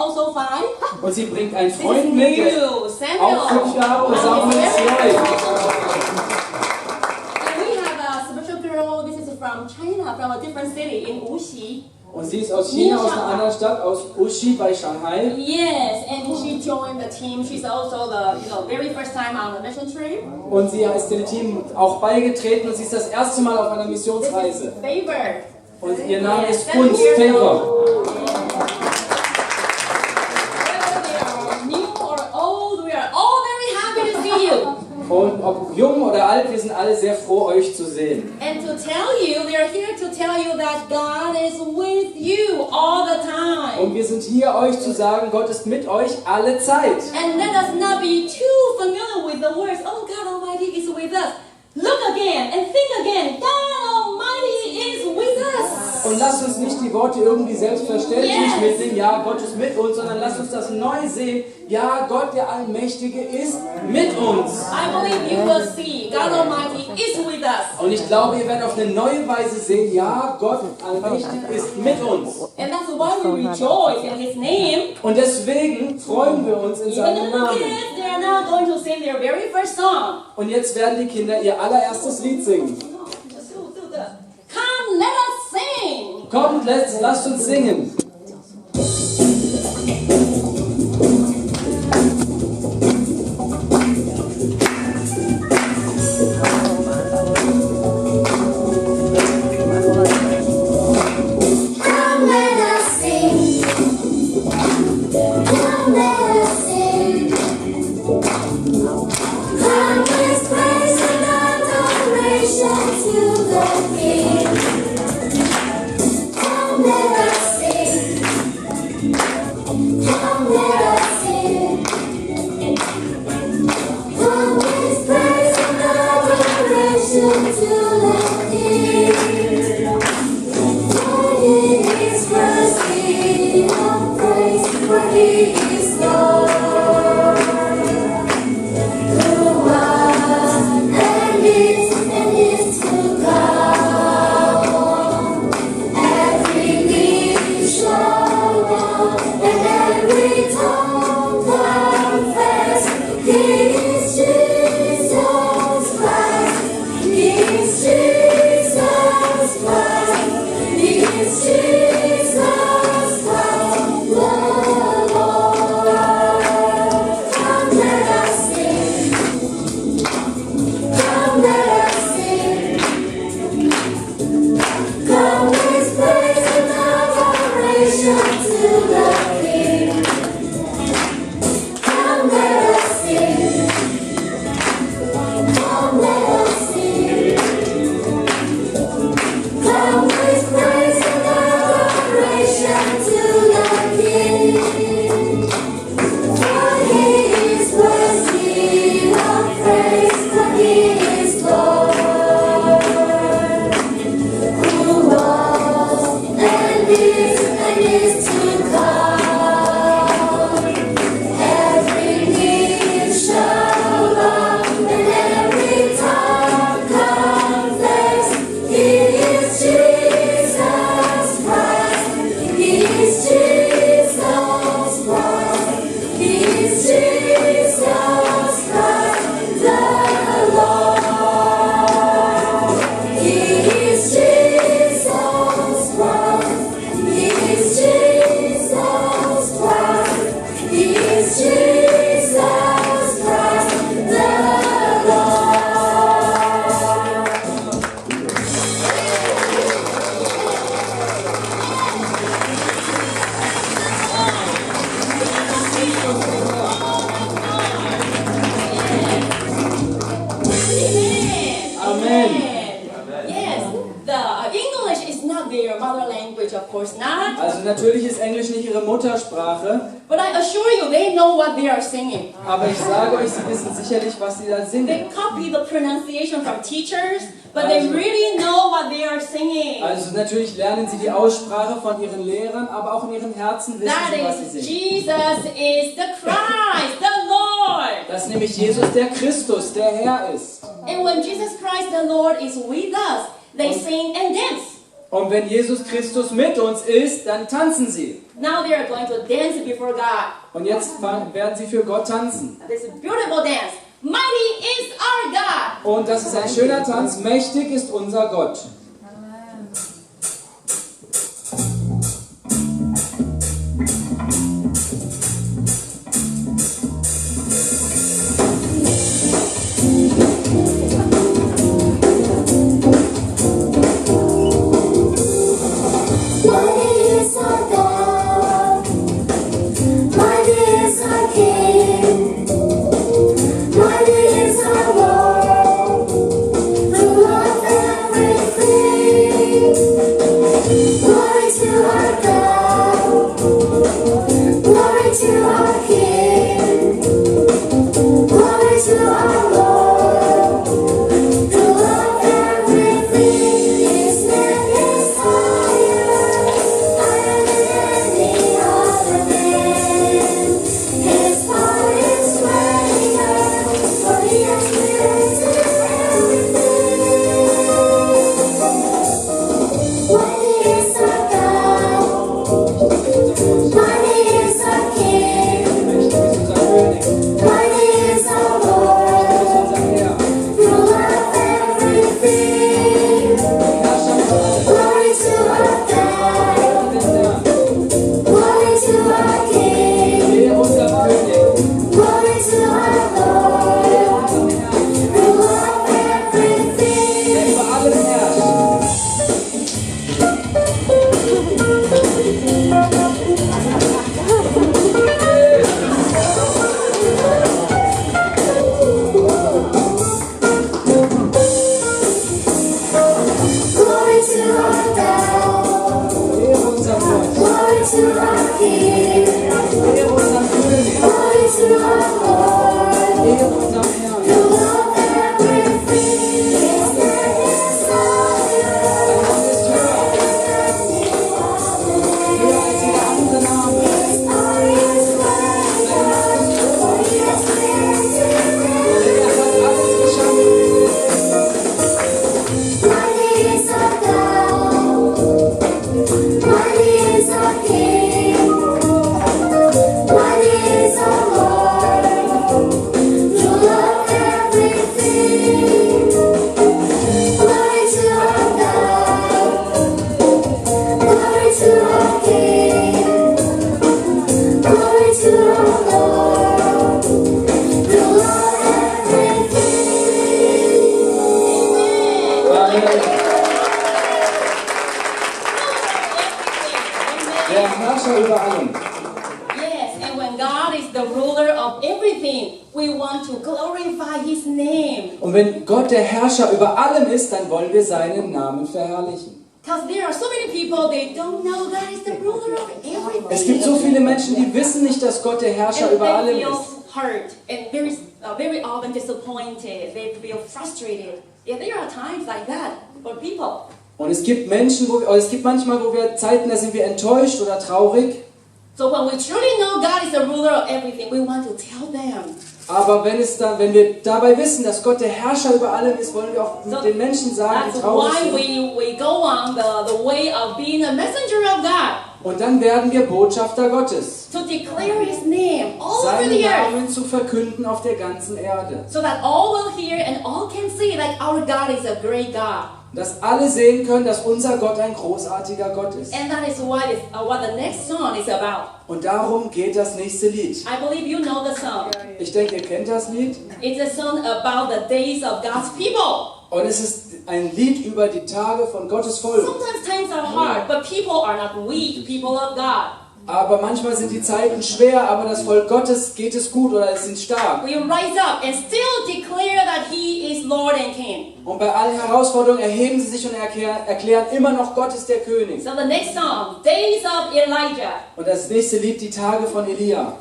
also 5. Und sie bringt einen This is Freund mit, der new, Samuel. auch 5 Jahre und And Samuel it's ist very neu. And we have a special girl. This is from China, from a different city in Wuxi. Und sie ist aus China, aus einer anderen Stadt, aus Wuxi bei Shanghai. Yes, and she joined the team. She's also the very first time on the mission trip. Und sie ist dem Team auch beigetreten und sie ist das erste Mal auf einer Missionsreise. Favor. Und ihr Name ist 7 Gunst, years Favor. old. Whether they are new or old, we are all very happy to see you. Und ob jung oder alt, wir sind alle sehr froh, euch zu sehen. And to tell you, we are here to tell you that God is with you all the time. Und wir sind hier, euch zu sagen, Gott ist mit euch alle Zeit. And let us not be too familiar with the words, oh, God Almighty is with us. Look again and think again, God Almighty is with us. Und lasst uns nicht die Worte irgendwie selbstverständlich mitnehmen, ja, Gott ist mit uns, sondern lasst uns das neu sehen, ja, Gott der Allmächtige ist mit uns. I believe you will see God Almighty is with us. Und ich glaube, ihr werdet auf eine neue Weise sehen, ja, Gott Allmächtig ist mit uns. And that's why we rejoice in His name. Und deswegen freuen wir uns in Even the seinem little Namen. kids, they are now going to sing their very first song. Und jetzt werden die Kinder ihr allererstes Lied singen. Come, let us sing. Kommt, lasst uns singen. Also natürlich ist Englisch nicht ihre Muttersprache. But I assure you, they know what they are singing. Aber ich sage euch, sie wissen sicherlich, was sie da They singen. copy the pronunciation from teachers, but they really know what they are singing. Also natürlich lernen sie die Aussprache von ihren Lehrern, aber auch in ihren Herzen wissen That sie, was sie is, singen. Jesus is the Christ, the Lord. Dass nämlich Jesus der Christus, der Herr ist. And when Jesus Christ, the Lord, is with us, they sing and dance. Und wenn Jesus Christus mit uns ist, dann tanzen sie. Now they are going to dance before God. Und jetzt werden sie für Gott tanzen. This is a beautiful dance. Mighty is our God. Und das ist ein schöner Tanz. Mächtig ist unser Gott. Der Herrscher über allem. Yes, and when God is the ruler of everything, we want to glorify His name. Und wenn Gott der Herrscher über allem ist, dann wollen wir seinen Namen verherrlichen. Because there are so many people, they don't know God is the ruler of everything. Es gibt so viele Menschen, die wissen nicht, dass Gott der Herrscher And über they allem feel ist. hurt and very often disappointed. They feel frustrated. Yeah, there are times like that for people. Und es gibt manchmal, wo wir Zeiten, da sind wir enttäuscht oder traurig. So when we truly know God is the ruler of everything, we want to tell them. Aber wenn wir dabei wissen, dass Gott der Herrscher über allem ist, wollen wir auch den Menschen sagen, die That's traurig why sind. we go on the way of being a messenger of God. Und dann werden wir Botschafter Gottes. To declare His name all over Seinen the earth. Namen zu verkünden auf der ganzen Erde. So that all will hear and all can see that our God is a great God. Dass alle sehen können, dass unser Gott ein großartiger Gott ist. And that is what the next song is about. Und darum geht das nächste Lied. I believe you know the song. Ich denke, ihr kennt das Lied. It's a song about the days of God's people. Und es ist ein Lied über die Tage von Gottes Volk. Sometimes times are hard, but people are not weak, people of God. Aber manchmal sind die Zeiten schwer, aber das Volk Gottes geht es gut oder es sind stark. We rise up and still declare that He is Lord and King. Und bei allen Herausforderungen erheben sie sich und erklären immer noch, Gott ist der König. So the next song, Days of Elijah. Und das nächste Lied, die Tage von Elia.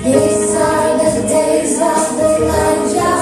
These are the days of Elijah.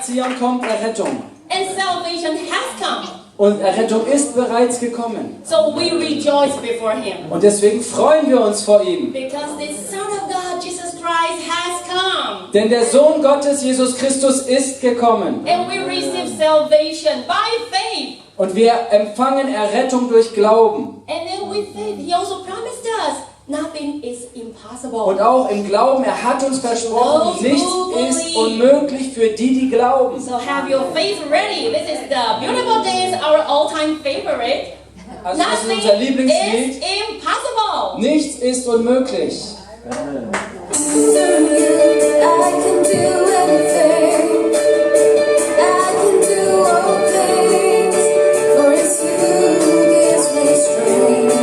Zion kommt Errettung. And salvation has come. Und Errettung ist bereits gekommen. So we rejoice before Him. Und deswegen freuen wir uns vor ihm. Because the Son of God, Jesus Christ, has come. Denn der Sohn Gottes, Jesus Christus, ist gekommen. And we receive salvation by faith. Und wir empfangen Errettung durch Glauben. And then with faith, He also promised us, nothing is impossible. Und auch im Glauben, er hat uns versprochen, nichts ist unmöglich für die, die glauben. So have your faith ready. This is the beautiful day, is our all-time favorite. Also das ist Nothing unser Lieblingslied. is impossible. Nichts ist unmöglich. I can do anything. I can do all things. For it's you who gives me strength.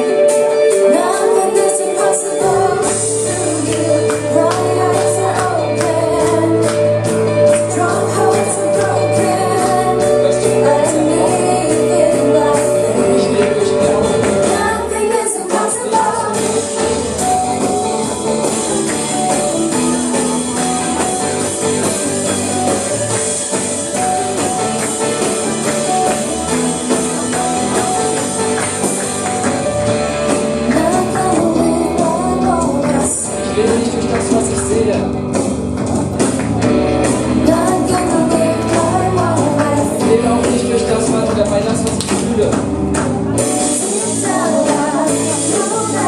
Nothing is impossible through you. My eyes are open. Strongholds are broken. I'm living by faith. Nothing is impossible. Ich lebe nicht durch das, was ich sehe. Ich lebe auch nicht durch das, oder bei das, was ich fühle.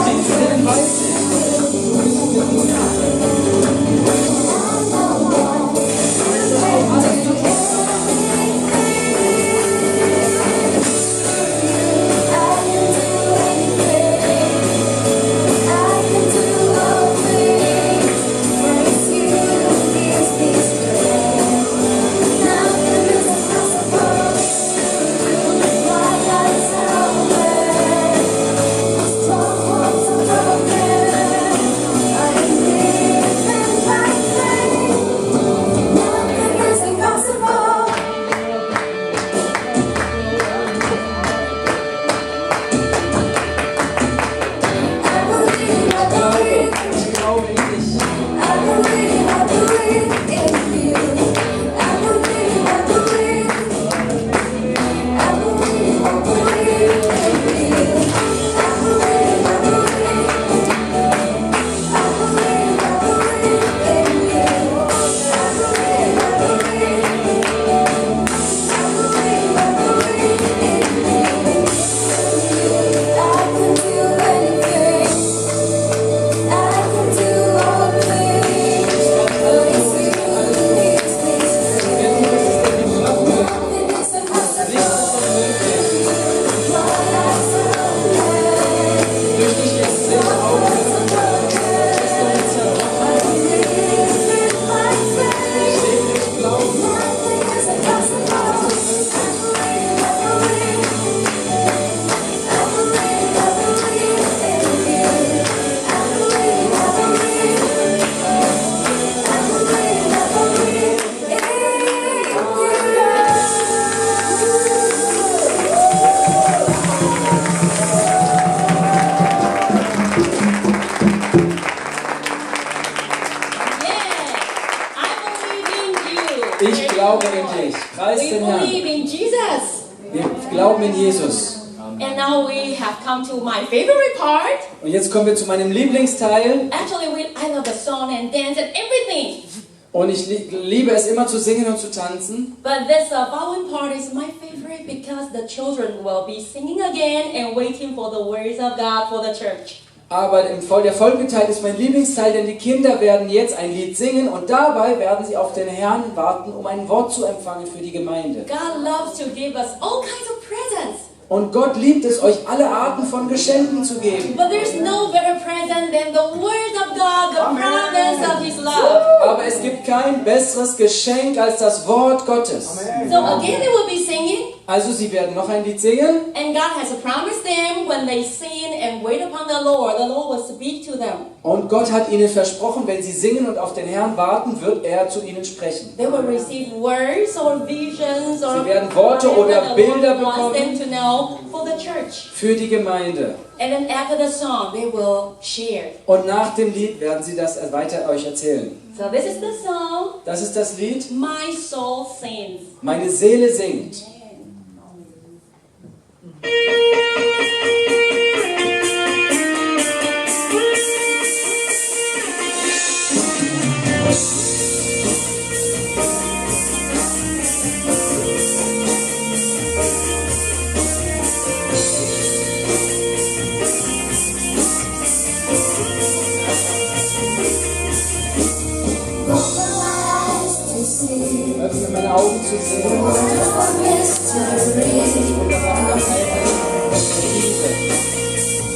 Tief innen weiß ich. Ich glaube in dich. Ich glaube in dich. Preis We den Herrn. believe in Jesus. Wir glauben in Jesus. And now we have come to my favorite part. Und jetzt kommen wir zu meinem Lieblingsteil. Actually, I love the song and dance and everything. Und ich liebe es immer zu singen und zu tanzen. But this following part is my favorite because the children will be singing again and waiting for the words of God for the church. Aber der Folgeteil ist mein Lieblingsteil, denn die Kinder werden jetzt ein Lied singen und dabei werden sie auf den Herrn warten, um ein Wort zu empfangen für die Gemeinde. God loves to give us all kinds of presents. Und Gott liebt es, euch alle Arten von Geschenken zu geben. But there's no better present than the word of God, the promise of His love. Aber es gibt kein besseres Geschenk als das Wort Gottes. So again they will be singing. Also sie werden noch ein Lied singen. And God has promised them when they sing and wait upon the Lord will speak to them. Und Gott hat ihnen versprochen, wenn sie singen und auf den Herrn warten, wird er zu ihnen sprechen. They will receive words or visions or Sie werden Worte oder Bilder wants them bekommen to know for the church. für die Gemeinde. And then after the song, they will share. Und nach dem Lied werden sie das weiter euch erzählen. So this is the song, Das ist das Lied. My Soul Sings. Meine Seele singt. Öffne meine Augen zu sehen. Wonderful mystery. Wunderbare Heilung der Liebe.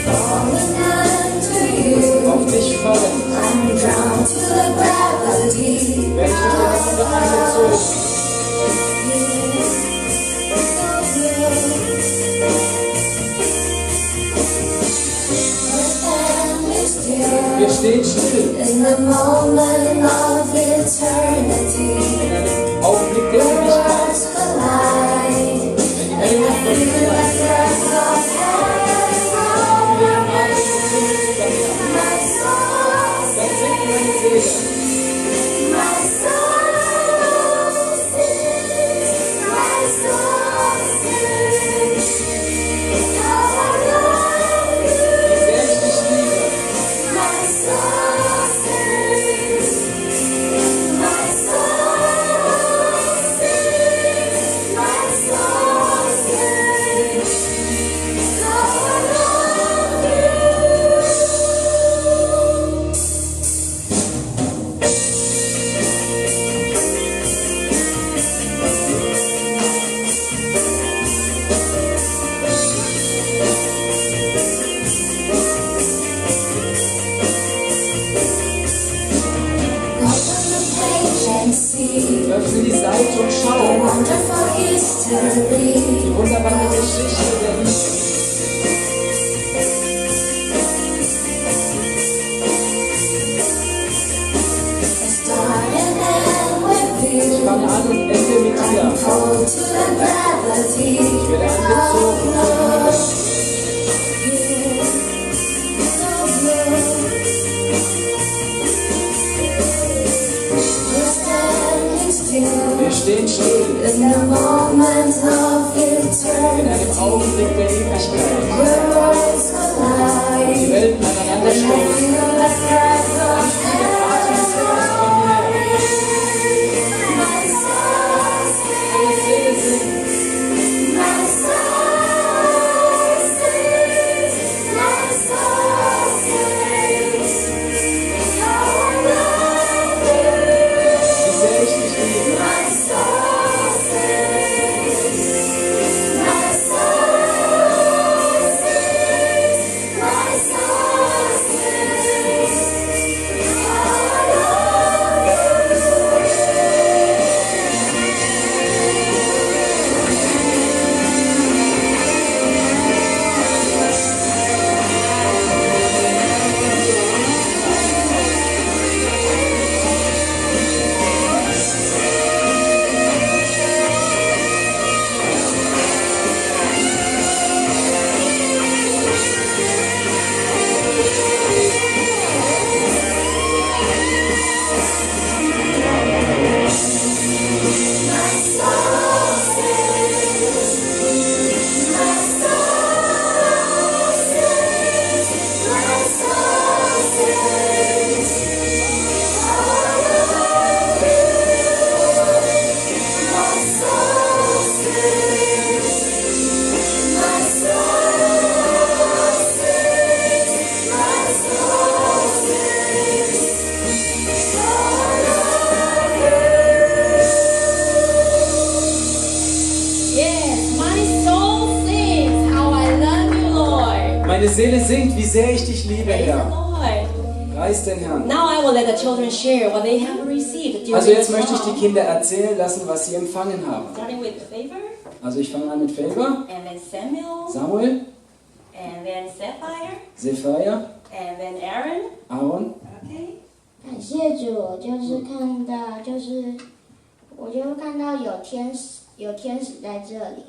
Falling under you. Auf dich fallen. I'm drawn to the gravity. Werde ich durch deine Liebe angezogen. Wir stehen still In the moment of eternity, in einem Augenblick der where Ewigkeit. worlds collide, Wenn die and I Welt feel von a breath of heaven over my soul. dann singt meine Seele. My soul sings, my soul sings. How I love you. Wie sehr ich dich liebe. My soul sings, my soul sings, my soul sings. How I love you. Open the page and see Öffne die Seite und the schau. wonderful history. Die wunderbare Geschichte der Liebe. Start and end with Ich you. fange an und ende mit dir. Hold to the gravity. Ich werde angezogen von Liebe. So blue. We're standing still Wir stehen still in the moment of in einem eternity, Augenblick der Ewigkeit. where worlds Die collide, Welten aneinander and I stoßen. feel the breath of Der Atem ist etwas von mir. my soul Meine Seele singt. My soul sings, my soul sings. How I love you. Wie sehr ich dich liebe. My soul sings, my soul sings, my soul sings. How I love you. My soul sings, my soul sings, my soul sings. How I love you. My soul sings, my soul sings, my soul sings. How I love you. Yes, my soul sings how I love you, Lord. Meine Seele singt, wie sehr ich dich liebe, Praise the Herr. Lord. Preis den Herrn. Now I will let the children share what they have received during Also jetzt the möchte ich song. die Kinder erzählen lassen, was sie empfangen haben. Starting with Favor, Also ich fange an mit Favor, and then Samuel, Samuel, and then Sapphire, Sephania, and then Aaron. Aaron. Okay. 感谢主，我就看到有天使在这里，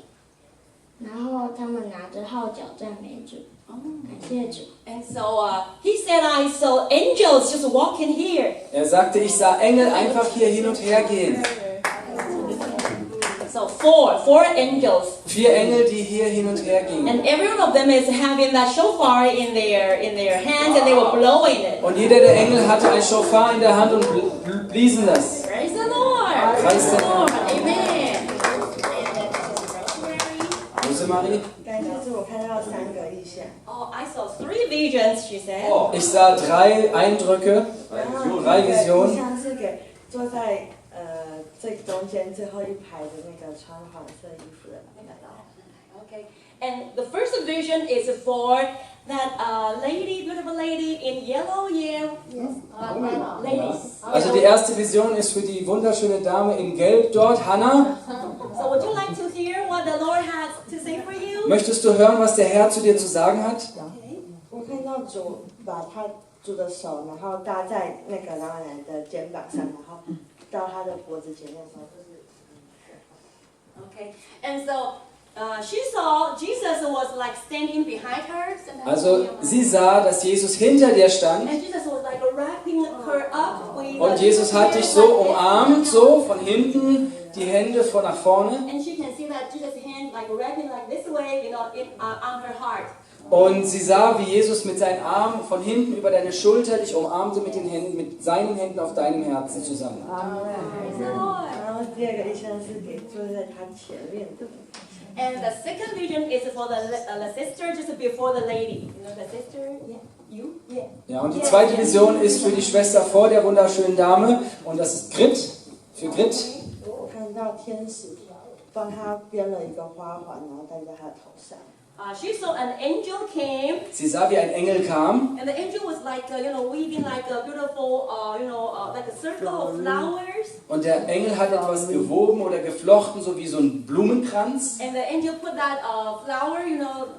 然后他们拿着号角赞美主，感谢主。 And so he said, I saw angels just walking here. Er sagte, ich sah Engel einfach hier hin und her gehen. So four angels. 4 Engel, die hier hin und her gingen. And every one of them is having that shofar in their hands, and they were blowing it. Und jeder der Engel hatte ein Schofar in der Hand und bliesen das. Praise the Lord. Preis den Herrn. Amen. Rosemarie? 感谢主，我看到3个异象， Oh, I saw 3 visions, she said. Ich sah 3 Eindrücke, 3 异 Visionen. 象是给坐在最中间最后一排的那个穿黄色衣服的。 Okay. And the first vision is for that beautiful lady in yellow, ladies. Also die erste Vision ist für die wunderschöne Dame in Gelb dort, Hannah. So would you like to hear what the Lord has to say for you? Möchtest du hören, was der Herr zu dir zu sagen hat? 我看到主把主的手，然后搭在那个老奶奶的肩膀上，然后到她的脖子前面的时候，就是。 Okay. And so she saw Jesus was like standing behind her. Also sie sah, dass Jesus hinter dir stand And Jesus was like wrapping her up with. und Jesus hat dich so umarmt, so von hinten, die Hände von nach vorne. And she can see that Jesus' hand like wrapping like this way, on her heart. Und sie sah, wie Jesus mit seinen Armen von hinten über deine Schulter dich umarmte mit seinen Händen auf deinem Herzen zusammen. Praise the Lord. 然后第2个异象是给坐在她前面的。 And the second vision is for the sister just before the lady. You know the sister? Yeah. You? Yeah. Ja, und die zweite Vision ist für die Schwester vor der wunderschönen Dame und das ist Grit, für Grit. 我看到天使帮她编了一个花环，然后戴在她的头上。 She saw an angel came, Sie sah, wie ein Engel kam and the angel was like, weaving like a beautiful, like a circle of flowers. und der Engel hat etwas gewoben oder geflochten, so wie so ein Blumenkranz. And the angel put that flower,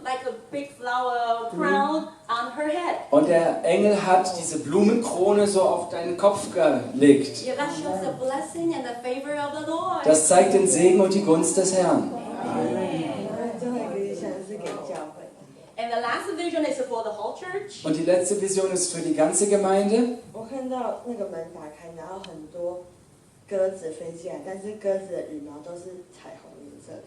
like a big flower crown on her head. Und der Engel hat diese Blumenkrone so auf deinen Kopf gelegt. Yeah, that shows the blessing and the favor of the Lord. Das zeigt den Segen und die Gunst des Herrn.最后一个异象是给教会。 And the last vision is for the whole church. Und die letzte Vision ist für die ganze Gemeinde. 我看到那个门打开，然后很多鸽子飞进来，但是鸽子的羽毛都是彩虹颜色的。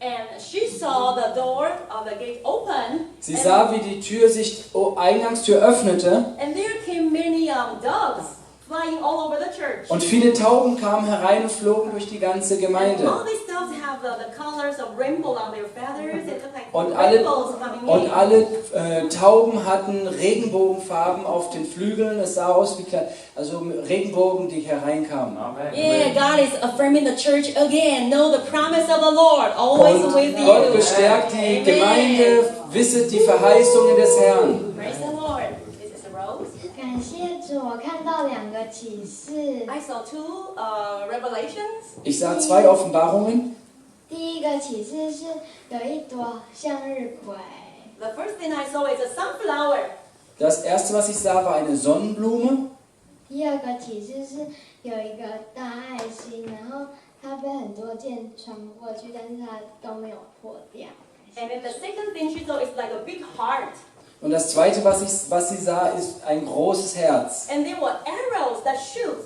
And she saw the door of the gate open. Sie sah, wie die Tür sich, Eingangstür öffnete And there came many doves flying all over the church. und viele Tauben kamen herein und flogen durch die ganze And Gemeinde. all these doves have the colors of rainbow on their feathers. It looked like Und rainbows coming und in. alle Tauben hatten Regenbogenfarben auf den Flügeln. Es sah aus wie also Regenbogen, die hereinkamen. Yeah, God is affirming the church again. Know the promise of the Lord always Und with Gott you. bestärkt die Amen. Gemeinde, wisset die Verheißungen des Herrn. Praise the Lord. This is a rose. 感谢主，我看到2个启示。 I saw 2 revelations. Ich sah 2 Offenbarungen. 第一个启示是有一朵向日葵， The first thing I saw is a sunflower. Das erste, was ich sah, war eine Sonnenblume. 第2个启示是有一个大爱心，然后它被很多箭穿过去，但是它都没有破掉。 And then the second thing she saw is like a big heart. Und das zweite, was sie sah, ist ein großes Herz. And there were arrows that shoot